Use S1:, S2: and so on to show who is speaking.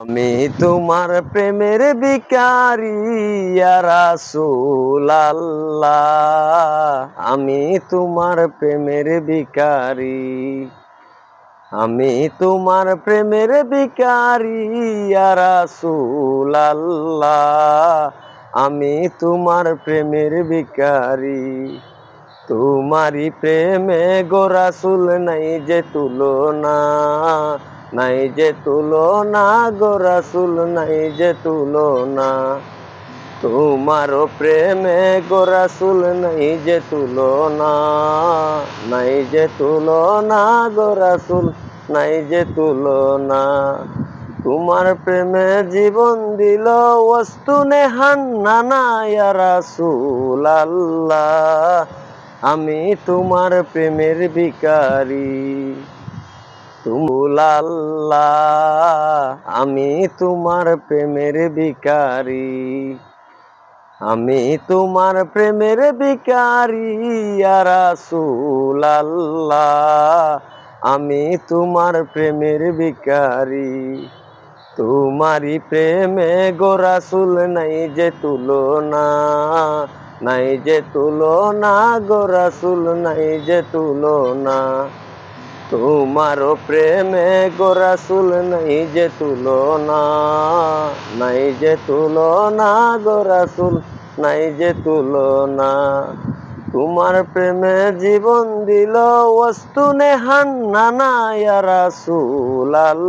S1: আমি তোমার প্রেমের ভিখারি ইয়া রাসূলুল্লাহ। আমি তোমার প্রেমের ভিখারি। আমি তোমার প্রেমের ভিখারি ইয়া রাসূলুল্লাহ। আমি তোমার প্রেমের ভিখারি। তোমারি প্রেমে গো রাসূল নাই যে তুলনা, নাই যে তুলনা গো রাসূল নাই যে তুলনা। তোমারও প্রেমে গো রাসূল নাই যে তুলনা, নাই যে তুলনা গো রাসূল নাই যে তুলনা। তোমার প্রেমে জীবন দিল ওয়াস্তুনে হান্নানা ইয়া রাসূলুল্লাহ। আমি তোমার প্রেমের ভিখারি। তুমুলাল্লাহ আমি তোমার প্রেমের ভিখারি। আমি তোমার প্রেমের ভিখারি ইয়া রাসূলুল্লাহ। আমি তোমার প্রেমের ভিখারি। তোমারি প্রেমে গো রাসূল নাই যে তুলনা, নাই যে তুলনা গো রাসূল নাই যে তুলনা। তোমারও প্রেমে গো রাসূল নাই যে তুলনা, নাই যে তুলনা গো রাসূল নাই যে তুলনা। তোমার প্রেমে জীবন দিল ওয়াস্তুনে হান্নানা ইয়া রাসূলুল্লাহ।